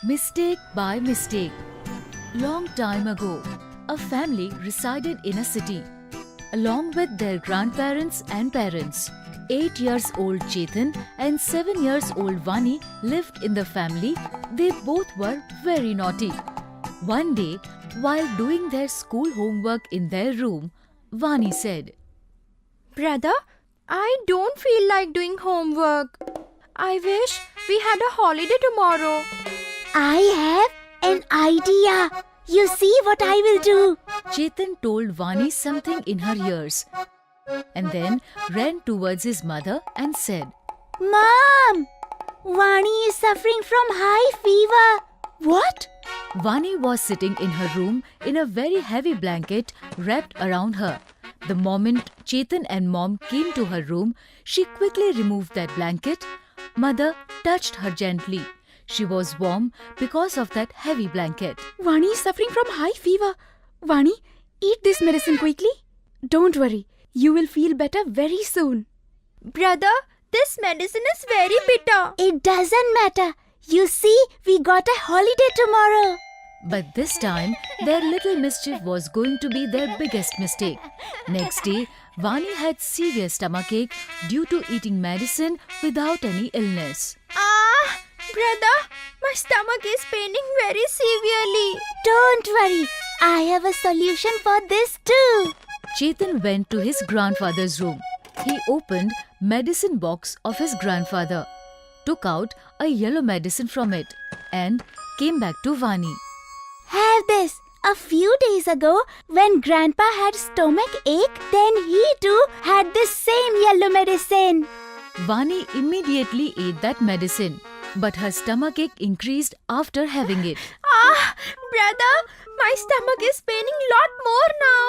Mistake by mistake. Long time ago, a family resided in a city, along with their grandparents and parents. 8 years old Chetan and 7 years old Vani lived in the family. They both were very naughty. One day, while doing their school homework in their room, Vani said, Brother, I don't feel like doing homework. I wish we had a holiday tomorrow. I have an idea. You see what I will do. Chetan told Vani something in her ears and then ran towards his mother and said, Mom, Vani is suffering from high fever. What? Vani was sitting in her room in a very heavy blanket wrapped around her. The moment Chetan and Mom came to her room, she quickly removed that blanket. Mother touched her gently. She was warm because of that heavy blanket. Vani is suffering from high fever. Vani, eat this medicine quickly. Don't worry, you will feel better very soon. Brother, this medicine is very bitter. It doesn't matter. You see, we got a holiday tomorrow. But this time, their little mischief was going to be their biggest mistake. Next day, Vani had severe stomachache due to eating medicine without any illness. Brother, my stomach is paining very severely. Don't worry. I have a solution for this too. Chetan went to his grandfather's room. He opened medicine box of his grandfather, took out a yellow medicine from it and came back to Vani. Have this. A few days ago, when Grandpa had stomach ache, then he too had this same yellow medicine. Vani immediately ate that medicine, but her stomachache increased after having it. Brother, my stomach is paining lot more now.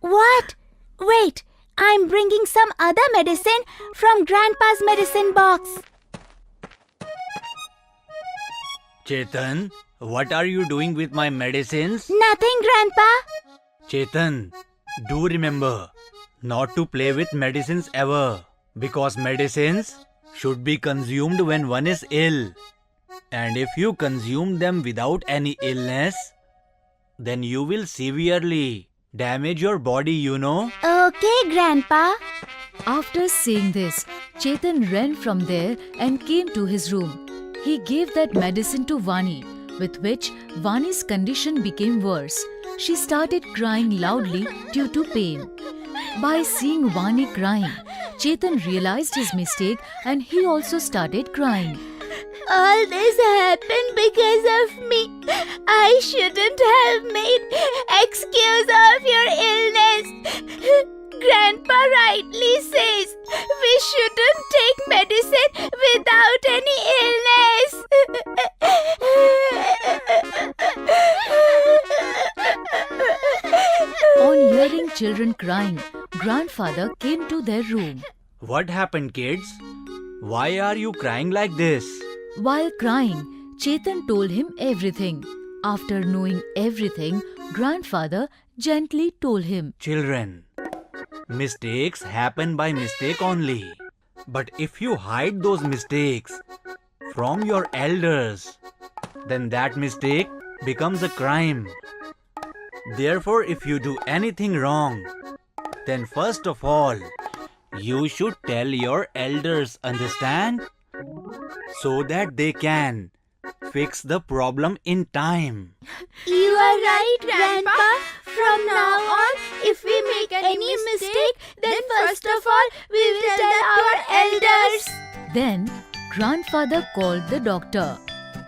What? Wait, I'm bringing some other medicine from Grandpa's medicine box. Chetan, what are you doing with my medicines? Nothing, Grandpa. Chetan, do remember not to play with medicines ever, because medicines should be consumed when one is ill. And if you consume them without any illness, then you will severely damage your body, you know. Okay, Grandpa. After saying this, Chetan ran from there and came to his room. He gave that medicine to Vani, with which Vani's condition became worse. She started crying loudly due to pain. By seeing Vani crying, Chetan realized his mistake and he also started crying. All this happened because of me. I shouldn't have made excuse of your illness. Grandpa rightly says we shouldn't take medicine without any illness. On hearing children crying, grandfather came to their room. What happened, kids? Why are you crying like this? While crying, Chetan told him everything. After knowing everything, grandfather gently told him, Children, mistakes happen by mistake only. But if you hide those mistakes from your elders, then that mistake becomes a crime. Therefore, if you do anything wrong, then first of all, you should tell your elders, understand? So that they can fix the problem in time. You are right, Grandpa. From now on, if we make any mistake, then first of all, we will tell our elders. Then, grandfather called the doctor.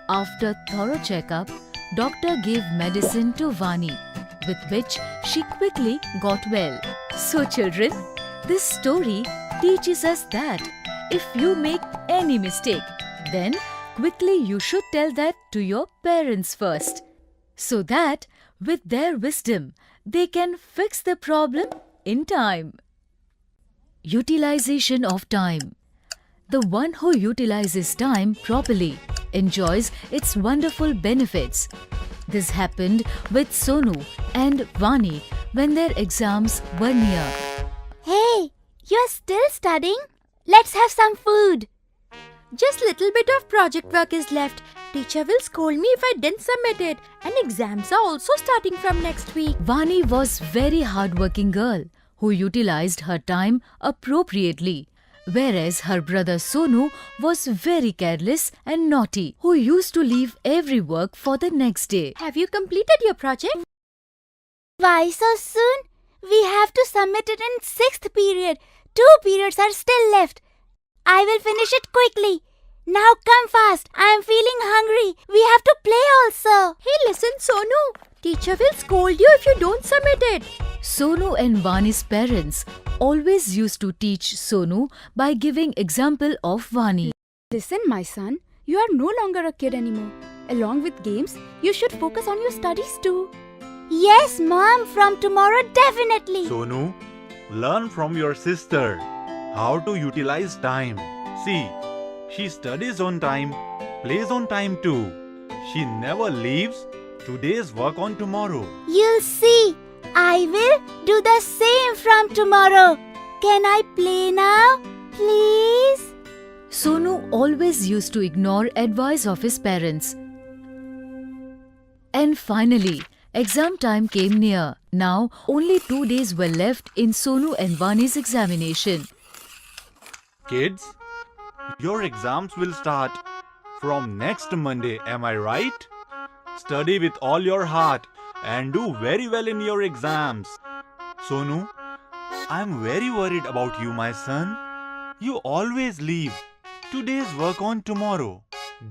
After thorough checkup, doctor gave medicine to Vani, with which she quickly got well. So children, this story teaches us that if you make any mistake, then quickly you should tell that to your parents first, so that with their wisdom, they can fix the problem in time. Utilization of time. The one who utilizes time properly enjoys its wonderful benefits. This happened with Sonu and Vani when their exams were near. Hey, you're still studying? Let's have some food. Just little bit of project work is left. Teacher will scold me if I didn't submit it. And exams are also starting from next week. Vani was very hardworking girl who utilized her time appropriately, whereas her brother Sonu was very careless and naughty who used to leave every work for the next day. Have you completed your project? Why so soon? We have to submit it in 6th period. 2 periods are still left. I will finish it quickly. Now come fast. I am feeling hungry. We have to play also. Hey, listen, Sonu. Teacher will scold you if you don't submit it. Sonu and Vani's parents always used to teach Sonu by giving example of Vani. Listen, my son. You are no longer a kid anymore. Along with games, you should focus on your studies too. Yes, Mom. From tomorrow, definitely. Sonu, learn from your sister how to utilize time. See, she studies on time, plays on time too. She never leaves today's work on tomorrow. You'll see. I will do the same from tomorrow. Can I play now? Please? Sonu always used to ignore advice of his parents. And finally, exam time came near. Now, only 2 days were left in Sonu and Vani's examination. Kids, your exams will start from next Monday, am I right? Study with all your heart and do very well in your exams. Sonu, I'm very worried about you, my son. You always leave today's work on tomorrow.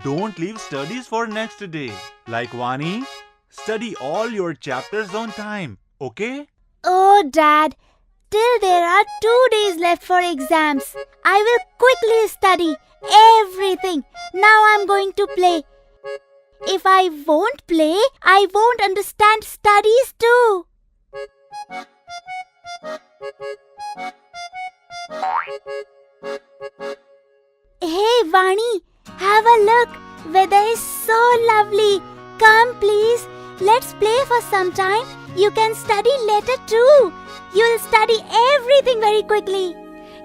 Don't leave studies for next day. Like Vani, study all your chapters on time, okay? Oh, Dad. Till there are 2 days left for exams. I will quickly study everything. Now I'm going to play. If I won't play, I won't understand studies too. Hey, Vani, have a look. Weather is so lovely. Come, please. Let's play for some time. You can study later too. You'll study everything very quickly.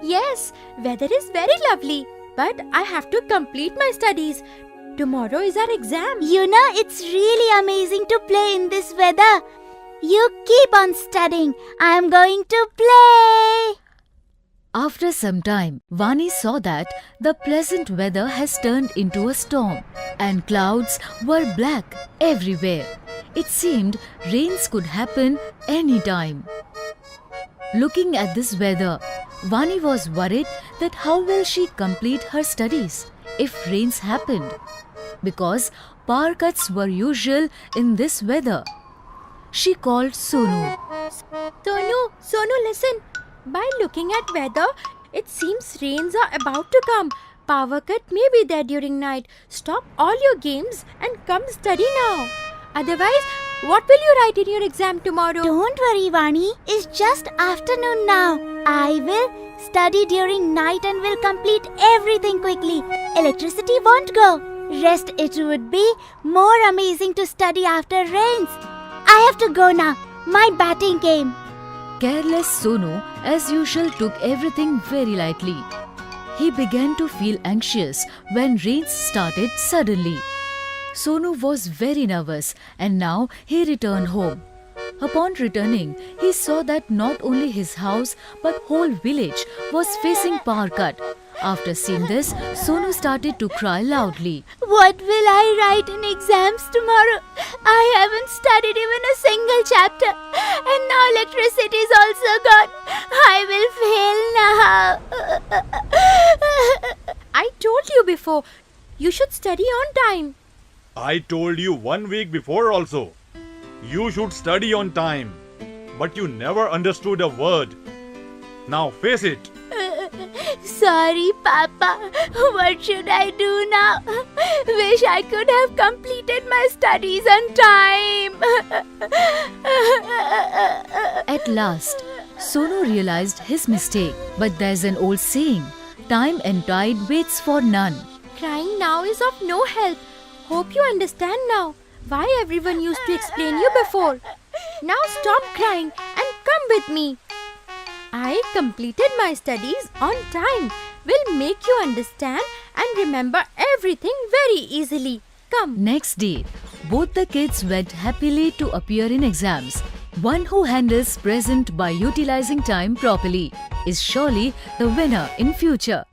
Yes, weather is very lovely. But I have to complete my studies. Tomorrow is our exam. You know, it's really amazing to play in this weather. You keep on studying. I'm going to play. After some time, Vani saw that the pleasant weather has turned into a storm and clouds were black everywhere. It seemed rains could happen any time. Looking at this weather, Vani was worried that how will she complete her studies if rains happened, because power cuts were usual in this weather. She called Sonu. Sonu, listen. By looking at weather, it seems rains are about to come. Power cut may be there during night. Stop all your games and come study now. Otherwise, what will you write in your exam tomorrow? Don't worry, Vani. It's just afternoon now. I will study during night and will complete everything quickly. Electricity won't go. Rest, it would be more amazing to study after rains. I have to go now. My batting came. Careless Sonu, as usual, took everything very lightly. He began to feel anxious when rains started suddenly. Sonu was very nervous and now he returned home. Upon returning, he saw that not only his house but whole village was facing power cut. After seeing this, Sonu started to cry loudly. What will I write in exams tomorrow? I haven't studied even a single chapter. And now electricity is also gone. I will fail now. I told you before, you should study on time. I told you 1 week before also. You should study on time. But you never understood a word. Now face it. Sorry, Papa. What should I do now? Wish I could have completed my studies on time. At last, Sonu realized his mistake. But there's an old saying, time and tide waits for none. Crying now is of no help. Hope you understand now why everyone used to explain you before. Now stop crying and come with me. I completed my studies on time. Will make you understand and remember everything very easily. Come. Next day, both the kids went happily to appear in exams. One who handles present by utilizing time properly is surely the winner in future.